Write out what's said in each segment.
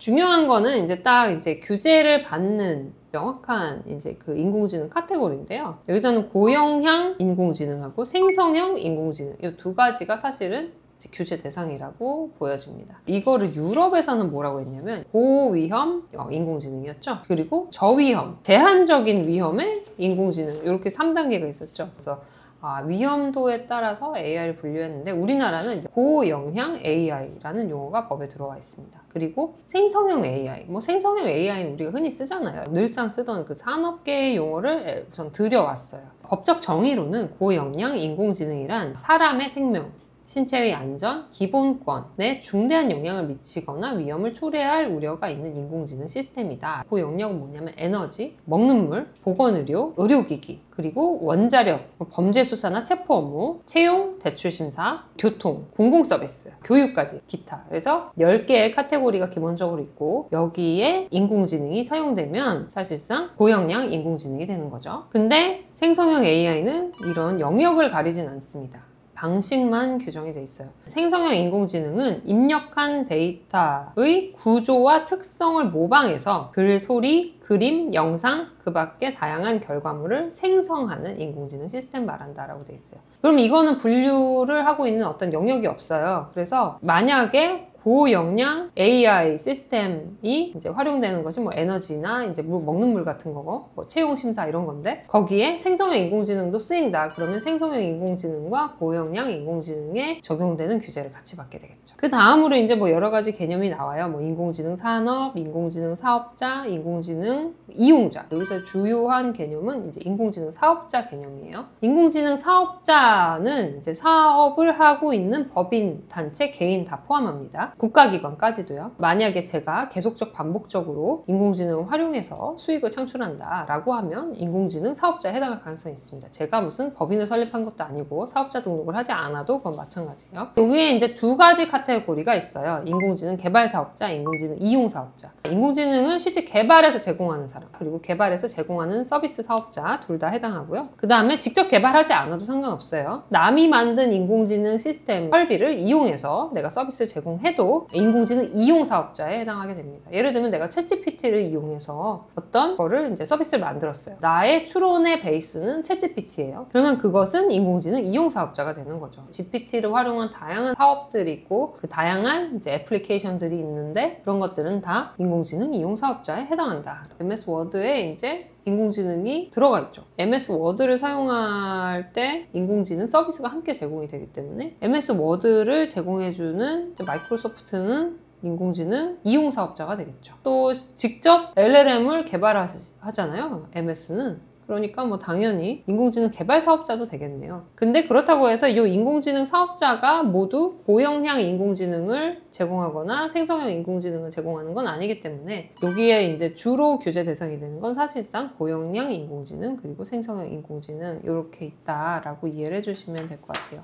중요한 거는 이제 딱 이제 규제를 받는 명확한 이제 그 인공지능 카테고리인데요. 여기서는 고영향 인공지능하고 생성형 인공지능 이 두 가지가 사실은 규제 대상이라고 보여집니다. 이거를 유럽에서는 뭐라고 했냐면 고위험 인공지능이었죠. 그리고 저위험, 제한적인 위험의 인공지능 이렇게 3단계가 있었죠. 그래서 위험도에 따라서 AI를 분류했는데 우리나라는 고영향 AI라는 용어가 법에 들어와 있습니다. 그리고 생성형 AI, 생성형 AI는 우리가 흔히 쓰잖아요. 늘상 쓰던 그 산업계의 용어를 우선 들여왔어요. 법적 정의로는 고영향 인공지능이란 사람의 생명, 신체의 안전, 기본권에 중대한 영향을 미치거나 위험을 초래할 우려가 있는 인공지능 시스템이다. 그 영역은 뭐냐면 에너지, 먹는 물, 보건의료, 의료기기, 그리고 원자력, 범죄수사나 체포 업무, 채용, 대출심사, 교통, 공공서비스, 교육까지 기타. 그래서 10개의 카테고리가 기본적으로 있고 여기에 인공지능이 사용되면 사실상 고영향 인공지능이 되는 거죠. 근데 생성형 AI는 이런 영역을 가리진 않습니다. 방식만 규정이 돼 있어요. 생성형 인공지능은 입력한 데이터의 구조와 특성을 모방해서 글, 소리, 그림, 영상, 그 밖에 다양한 결과물을 생성하는 인공지능 시스템 말한다라고 돼 있어요. 그럼 이거는 분류를 하고 있는 어떤 영역이 없어요. 그래서 만약에 고영향 AI 시스템이 이제 활용되는 것이 에너지나 이제 먹는 물 같은 거, 채용 심사 이런 건데 거기에 생성형 인공지능도 쓰인다. 그러면 생성형 인공지능과 고영향 인공지능에 적용되는 규제를 같이 받게 되겠죠. 그 다음으로 이제 여러 가지 개념이 나와요. 인공지능 산업, 인공지능 사업자, 인공지능 이용자. 여기서 주요한 개념은 이제 인공지능 사업자 개념이에요. 인공지능 사업자는 이제 사업을 하고 있는 법인, 단체, 개인 다 포함합니다. 국가기관까지도요. 만약에 제가 계속적 반복적으로 인공지능을 활용해서 수익을 창출한다 라고 하면 인공지능 사업자에 해당할 가능성이 있습니다. 제가 무슨 법인을 설립한 것도 아니고 사업자 등록을 하지 않아도 그건 마찬가지예요. 여기에 이제 두 가지 카테고리가 있어요. 인공지능 개발 사업자, 인공지능 이용 사업자. 인공지능을 실제 개발해서 제공하는 사람, 그리고 개발해서 제공하는 서비스 사업자 둘 다 해당하고요. 그 다음에 직접 개발하지 않아도 상관없어요. 남이 만든 인공지능 시스템 설비를 이용해서 내가 서비스를 제공해도 인공지능 이용 사업자에 해당하게 됩니다. 예를 들면 내가 챗GPT를 이용해서 어떤 거를 이제 서비스를 만들었어요. 나의 추론의 베이스는 챗GPT예요. 그러면 그것은 인공지능 이용 사업자가 되는 거죠. GPT를 활용한 다양한 사업들이 있고 그 다양한 이제 애플리케이션들이 있는데 그런 것들은 다 인공지능 이용 사업자에 해당한다. MS 워드에 이제 인공지능이 들어가 있죠. MS 워드를 사용할 때 인공지능 서비스가 함께 제공이 되기 때문에 MS 워드를 제공해주는 마이크로소프트는 인공지능 이용 사업자가 되겠죠. 또 직접 LLM을 개발하잖아요. MS는. 그러니까 당연히 인공지능 개발 사업자도 되겠네요. 근데 그렇다고 해서 이 인공지능 사업자가 모두 고영향 인공지능을 제공하거나 생성형 인공지능을 제공하는 건 아니기 때문에 여기에 이제 주로 규제 대상이 되는 건 사실상 고영향 인공지능 그리고 생성형 인공지능 이렇게 있다라고 이해를 해주시면 될 것 같아요.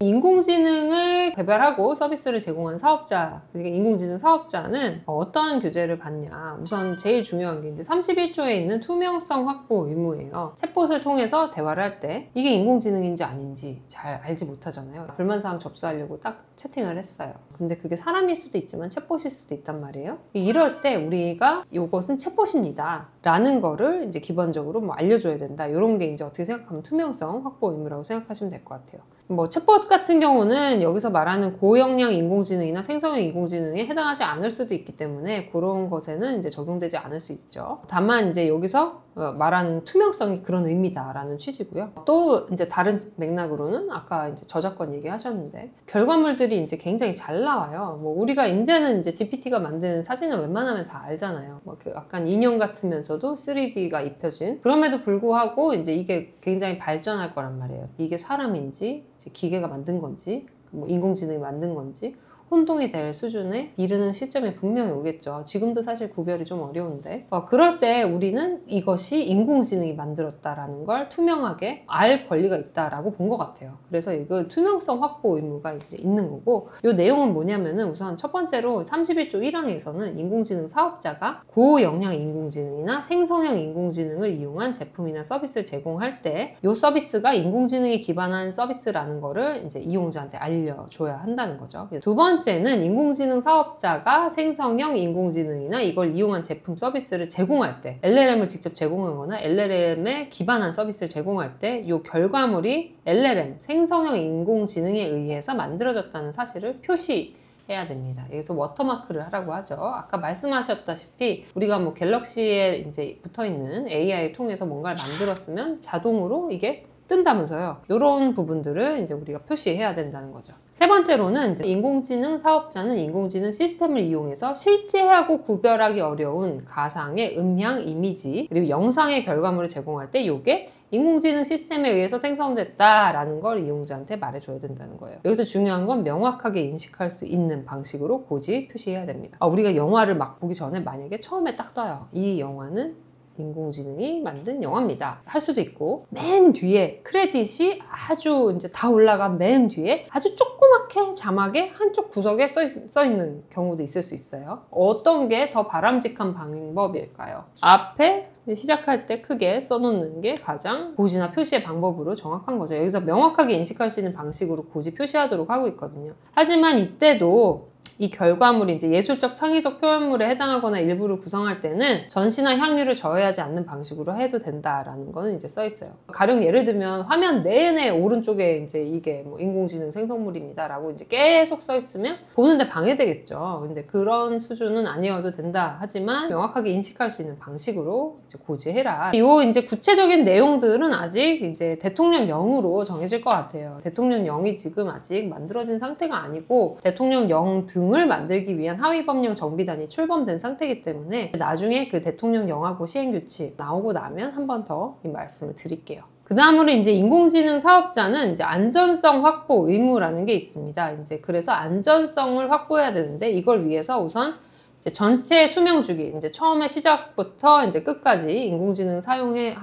인공지능을 개발하고 서비스를 제공한 사업자, 그러니까 인공지능 사업자는 어떤 규제를 받냐. 우선 제일 중요한 게 이제 31조에 있는 투명성 확보 의무예요. 챗봇을 통해서 대화를 할 때 이게 인공지능인지 아닌지 잘 알지 못하잖아요. 불만사항 접수하려고 딱 채팅을 했어요. 근데 그게 사람일 수도 있지만 챗봇일 수도 있단 말이에요. 이럴 때 우리가 이것은 챗봇입니다 라는 거를 이제 기본적으로 알려줘야 된다. 이런 게 이제 어떻게 생각하면 투명성 확보 의무라고 생각하시면 될 것 같아요. 챗봇 같은 경우는 여기서 말하는 고영향 인공지능이나 생성형 인공지능에 해당하지 않을 수도 있기 때문에 그런 것에는 이제 적용되지 않을 수 있죠. 다만 이제 여기서 말하는 투명성이 그런 의미다라는 취지고요. 또 이제 다른 맥락으로는 아까 이제 저작권 얘기하셨는데 결과물들이 이제 굉장히 잘 나와요. 우리가 이제는 이제 GPT가 만든 사진은 웬만하면 다 알잖아요. 약간 인형 같으면서도 3D가 입혀진. 그럼에도 불구하고 이제 이게 굉장히 발전할 거란 말이에요. 이게 사람인지 기계가 만든 건지 인공지능이 만든 건지 혼동이 될 수준에 이르는 시점이 분명히 오겠죠. 지금도 사실 구별이 좀 어려운데 그럴 때 우리는 이것이 인공지능이 만들었다라는 걸 투명하게 알 권리가 있다라고 본 것 같아요. 그래서 이거 투명성 확보 의무가 이제 있는 거고 이 내용은 뭐냐면은 우선 첫 번째로 31조 1항에서는 인공지능 사업자가 고영향 인공지능이나 생성형 인공지능을 이용한 제품이나 서비스를 제공할 때 이 서비스가 인공지능에 기반한 서비스라는 거를 이제 이용자한테 알려줘야 한다는 거죠. 두 번째 번째는 인공지능 사업자가 생성형 인공지능이나 이걸 이용한 제품 서비스를 제공할 때 LLM을 직접 제공하거나 LLM에 기반한 서비스를 제공할 때 이 결과물이 LLM, 생성형 인공지능에 의해서 만들어졌다는 사실을 표시해야 됩니다. 여기서 워터마크를 하라고 하죠. 아까 말씀하셨다시피 우리가 뭐 갤럭시에 이제 붙어 있는 AI를 통해서 뭔가를 만들었으면 자동으로 이게 뜬다면서요. 이런 부분들을 이제 우리가 표시해야 된다는 거죠. 세 번째로는 이제 인공지능 사업자는 인공지능 시스템을 이용해서 실제하고 구별하기 어려운 가상의 음향, 이미지, 그리고 영상의 결과물을 제공할 때 이게 인공지능 시스템에 의해서 생성됐다라는 걸 이용자한테 말해줘야 된다는 거예요. 여기서 중요한 건 명확하게 인식할 수 있는 방식으로 고지 표시해야 됩니다. 우리가 영화를 막 보기 전에 만약에 처음에 딱 떠요. 이 영화는 인공지능이 만든 영화입니다. 할 수도 있고, 맨 뒤에 크레딧이 아주 이제 다 올라간 맨 뒤에 아주 조그맣게 자막에 한쪽 구석에 써 있는 경우도 있을 수 있어요. 어떤 게 더 바람직한 방법일까요? 앞에 시작할 때 크게 써놓는 게 가장 고지나 표시의 방법으로 정확한 거죠. 여기서 명확하게 인식할 수 있는 방식으로 고지 표시하도록 하고 있거든요. 하지만 이때도 이 결과물이 이제 예술적 창의적 표현물에 해당하거나 일부를 구성할 때는 전시나 향유를 저해하지 않는 방식으로 해도 된다라는 거는 이제 써 있어요. 가령 예를 들면 화면 내내 오른쪽에 이제 이게 뭐 인공지능 생성물입니다라고 이제 계속 써 있으면 보는데 방해되겠죠. 근데 그런 수준은 아니어도 된다. 하지만 명확하게 인식할 수 있는 방식으로 이제 고지해라. 요 이제 구체적인 내용들은 아직 이제 대통령령으로 정해질 것 같아요. 대통령령이 지금 아직 만들어진 상태가 아니고 대통령령 등을 만들기 위한 하위법령 정비단이 출범된 상태이기 때문에 나중에 그 대통령령하고 시행규칙 나오고 나면 한 번 더 이 말씀을 드릴게요. 그 다음으로 이제 인공지능 사업자는 이제 안전성 확보 의무라는 게 있습니다. 이제 그래서 안전성을 확보해야 되는데 이걸 위해서 우선 이제 전체 수명 주기, 이제 처음에 시작부터 이제 끝까지 인공지능 사용해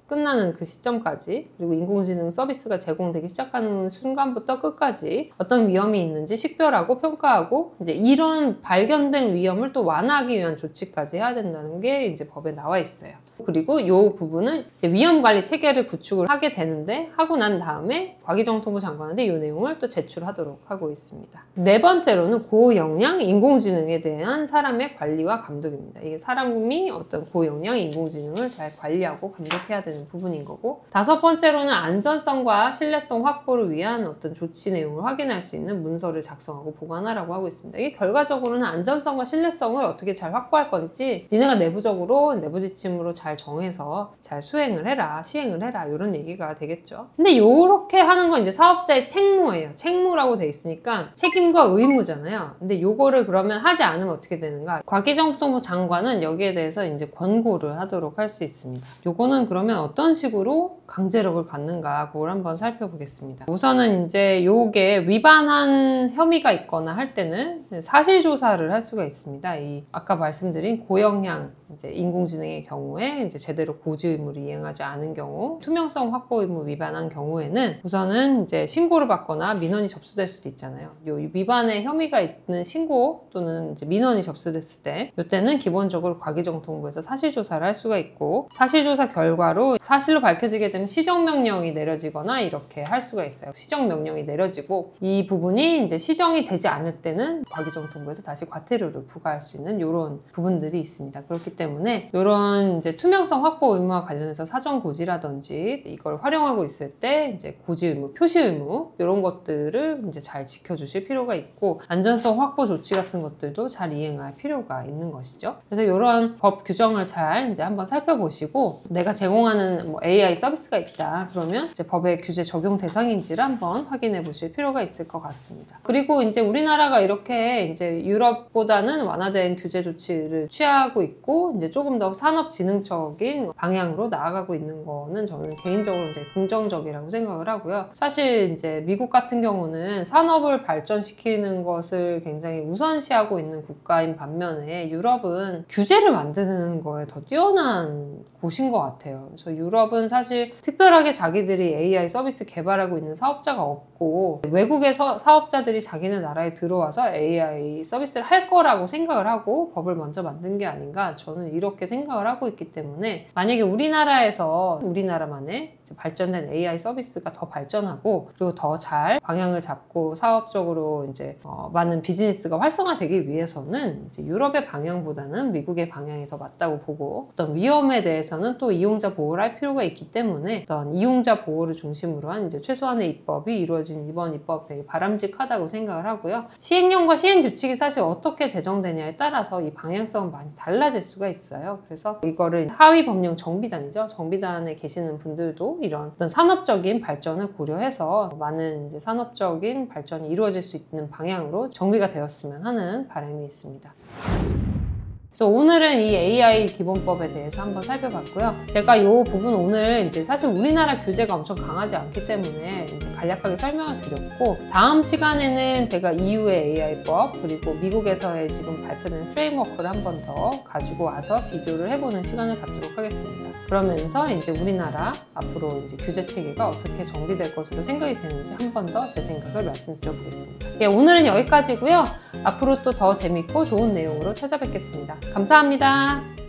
끝나는 그 시점까지, 그리고 인공지능 서비스가 제공되기 시작하는 순간부터 끝까지 어떤 위험이 있는지 식별하고 평가하고 이제 이런 발견된 위험을 또 완화하기 위한 조치까지 해야 된다는 게 이제 법에 나와 있어요. 그리고 이 부분은 이제 위험관리 체계를 구축을 하게 되는데 하고 난 다음에 과기정통부 장관한테 이 내용을 또 제출하도록 하고 있습니다. 네 번째로는 고영양 인공지능에 대한 사람의 관리와 감독입니다. 이게 사람이 어떤 고영양 인공지능을 잘 관리하고 감독해야 되는 부분인 거고, 다섯 번째로는 안전성과 신뢰성 확보를 위한 어떤 조치 내용을 확인할 수 있는 문서를 작성하고 보관하라고 하고 있습니다. 이게 결과적으로는 안전성과 신뢰성을 어떻게 잘 확보할 건지 니네가 내부적으로 내부 지침으로 잘 정해서 잘 수행을 해라, 시행을 해라, 이런 얘기가 되겠죠. 근데 요렇게 하는 건 이제 사업자의 책무예요. 책무라고 돼 있으니까 책임과 의무잖아요. 근데 요거를 그러면 하지 않으면 어떻게 되는가? 과기정통부 장관은 여기에 대해서 이제 권고를 하도록 할 수 있습니다. 요거는 그러면 어떤 식으로 강제력을 갖는가, 그걸 한번 살펴보겠습니다. 우선은 이제 요게 위반한 혐의가 있거나 할 때는 사실조사를 할 수가 있습니다. 이 아까 말씀드린 고영향 이제 인공지능의 경우에 이제 제대로 고지 의무를 이행하지 않은 경우, 투명성 확보 의무 위반한 경우에는 우선은 이제 신고를 받거나 민원이 접수될 수도 있잖아요. 요 위반의 혐의가 있는 신고 또는 이제 민원이 접수됐을 때, 이때는 기본적으로 과기정통부에서 사실조사를 할 수가 있고, 사실조사 결과로 사실로 밝혀지게 되면 시정명령이 내려지거나 이렇게 할 수가 있어요. 시정명령이 내려지고 이 부분이 이제 시정이 되지 않을 때는 과기정통부에서 다시 과태료를 부과할 수 있는 이런 부분들이 있습니다. 그렇기 때문에 이런 이제 투명성 확보 의무와 관련해서 사전 고지라든지 이걸 활용하고 있을 때 이제 고지 의무, 표시 의무 이런 것들을 이제 잘 지켜주실 필요가 있고, 안전성 확보 조치 같은 것들도 잘 이행할 필요가 있는 것이죠. 그래서 이런 법 규정을 잘 이제 한번 살펴보시고, 내가 제공하는 뭐 AI 서비스가 있다 그러면 이제 법의 규제 적용 대상인지를 한번 확인해 보실 필요가 있을 것 같습니다. 그리고 이제 우리나라가 이렇게 이제 유럽보다는 완화된 규제 조치를 취하고 있고 이제 조금 더 산업진흥적인 방향으로 나아가고 있는 거는 저는 개인적으로 되게 긍정적이라고 생각을 하고요. 사실 이제 미국 같은 경우는 산업을 발전시키는 것을 굉장히 우선시하고 있는 국가인 반면에 유럽은 규제를 만드는 거에 더 뛰어난 곳인 것 같아요. 그래서 유럽은 사실 특별하게 자기들이 AI 서비스 개발하고 있는 사업자가 없고, 외국의 사업자들이 자기네 나라에 들어와서 AI 서비스를 할 거라고 생각을 하고 법을 먼저 만든 게 아닌가, 저는 이렇게 생각을 하고 있기 때문에 만약에 우리나라에서 우리나라만의 이제 발전된 AI 서비스가 더 발전하고 그리고 더 잘 방향을 잡고 사업적으로 이제 많은 비즈니스가 활성화되기 위해서는 이제 유럽의 방향보다는 미국의 방향이 더 맞다고 보고 어떤 위험에 대해서는 또 이용자 보호를 할 필요가 있기 때문에 어떤 이용자 보호를 중심으로 한 이제 최소한의 입법이 이루어진 이번 입법 되게 바람직하다고 생각을 하고요. 시행령과 시행 규칙이 사실 어떻게 제정되냐에 따라서 이 방향성은 많이 달라질 수가 있어요. 그래서 이거를 하위 법령 정비단이죠. 정비단에 계시는 분들도 이런 어떤 산업적인 발전을 고려해서 많은 이제 산업적인 발전이 이루어질 수 있는 방향으로 정비가 되었으면 하는 바람이 있습니다. 그래서 오늘은 이 AI 기본법에 대해서 한번 살펴봤고요. 제가 이 부분 오늘 이제 사실 우리나라 규제가 엄청 강하지 않기 때문에 이제 간략하게 설명을 드렸고, 다음 시간에는 제가 EU의 AI법 그리고 미국에서의 지금 발표된 프레임워크를 한 번 더 가지고 와서 비교를 해보는 시간을 갖도록 하겠습니다. 그러면서 이제 우리나라 앞으로 이제 규제 체계가 어떻게 정비될 것으로 생각이 되는지 한 번 더 제 생각을 말씀드려 보겠습니다. 예, 오늘은 여기까지고요. 앞으로 또 더 재밌고 좋은 내용으로 찾아뵙겠습니다. 감사합니다.